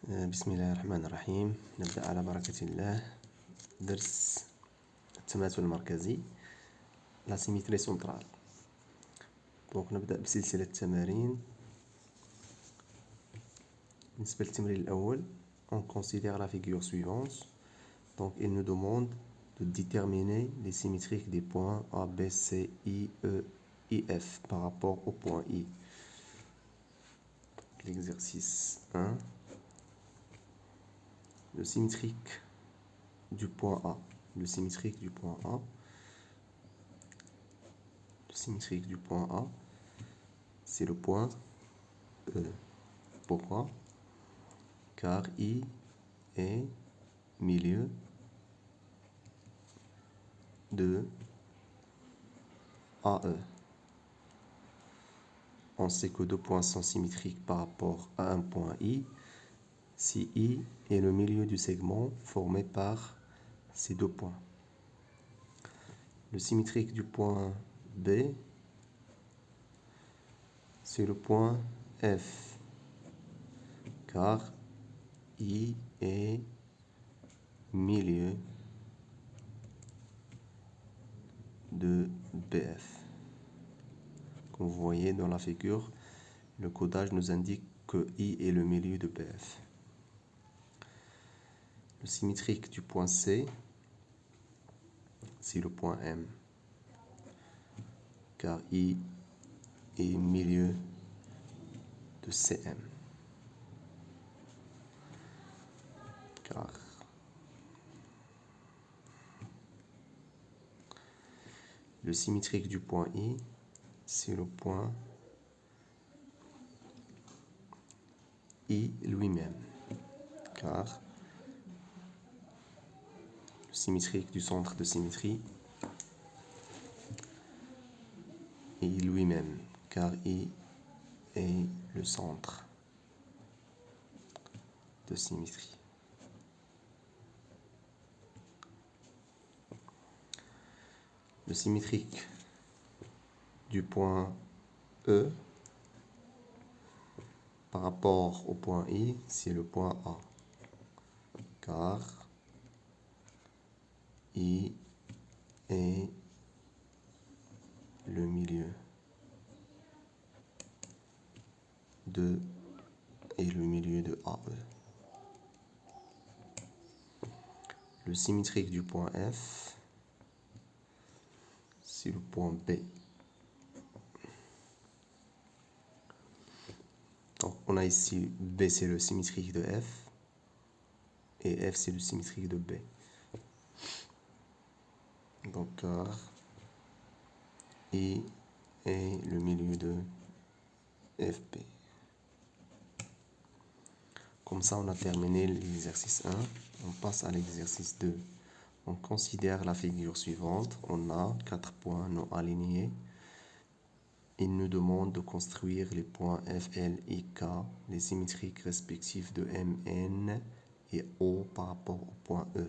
بسم الله الرحمن الرحيم. نبدأ على بركة الله. درس التماثل المركزي لا سيميتري سنترال. دونك نبدأ بسلسلة التمارين. بالنسبة للتمرين الأول on considère la figure suivante. Donc il nous demande de déterminer les symétriques des points A, B, C, I, E, I, F par rapport au point I. L'exercice 1. Le symétrique du point A. Le symétrique du point A. Le symétrique du point A, c'est le point E. Pourquoi? Car I est milieu de AE. On sait que deux points sont symétriques par rapport à un point I si I est le milieu du segment formé par ces deux points. Le symétrique du point B, c'est le point F, car I est milieu de BF. Comme vous voyez dans la figure, le codage nous indique que I est le milieu de BF. Le symétrique du point C, c'est le point M, car I est milieu de CM. Car le symétrique du point I, c'est le point I lui-même, car le symétrique du centre de symétrie est I lui-même, car I est le centre de symétrie. Le symétrique du point E par rapport au point I, c'est le point A, car I est le milieu de AE. Le symétrique du point F, c'est le point B. Donc on a ici B, c'est le symétrique de F, et F, c'est le symétrique de B. Donc car I est le milieu de FB. Comme ça, on a terminé l'exercice 1. On passe à l'exercice 2. On considère la figure suivante. On a 4 points non alignés. Il nous demande de construire les points F, L et K, les symétriques respectifs de M, N et O par rapport au point E.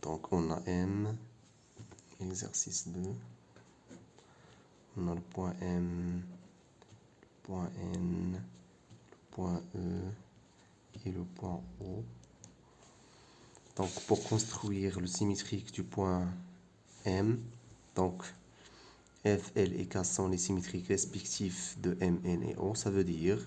Donc on a M, exercice 2. On a le point M, le point N, le point E et le point O. Donc pour construire le symétrique du point M, donc F, L et K sont les symétriques respectifs de M, N et O. Ça veut dire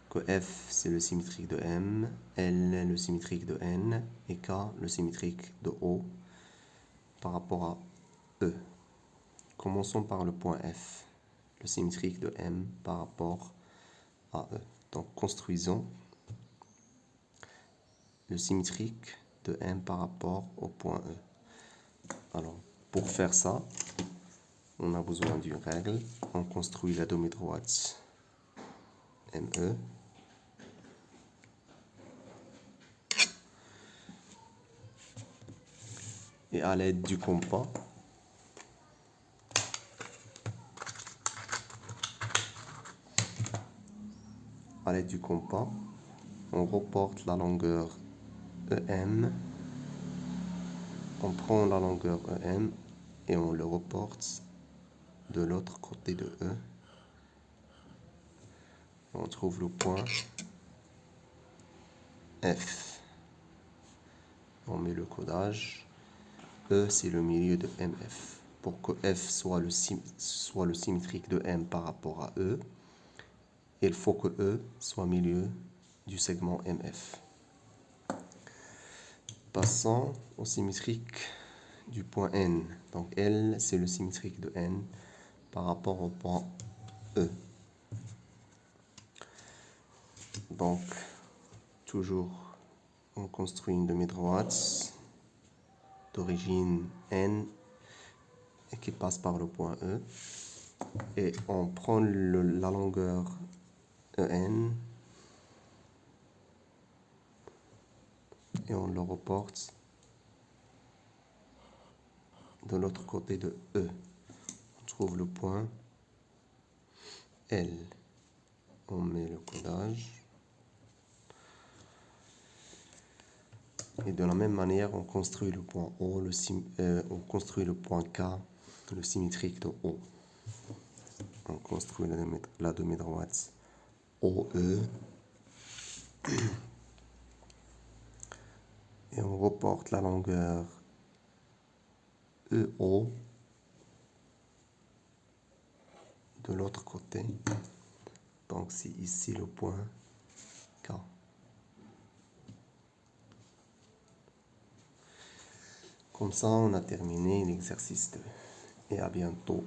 que F c'est le symétrique de M, L le symétrique de N et K le symétrique de O par rapport à E. Commençons par le point F, le symétrique de M par rapport à E. Donc construisons le symétrique de M par rapport au point E. Alors pour faire ça, on a besoin d'une règle. On construit la demi-droite ME. Et à l'aide du compas, on reporte la longueur EM. On prend la longueur EM et on le reporte de l'autre côté de E On trouve le point F. On met le codage. E, c'est le milieu de MF. Pour que F soit le symétrique de M par rapport à E, il faut que E soit milieu du segment MF. Passons au symétrique du point N. Donc L, c'est le symétrique de N par rapport au point E. Donc, toujours, on construit une demi-droite d'origine N et qui passe par le point E. Et on prend la longueur EN et on le reporte de l'autre côté de E. On trouve le point L. On met le codage. Et de la même manière, on construit le point O, on construit le point K, le symétrique de O. On construit la demi-droite OE. Et on reporte la longueur EO de l'autre côté. Donc c'est ici le point K. Comme ça, on a terminé l'exercice 2. Et à bientôt.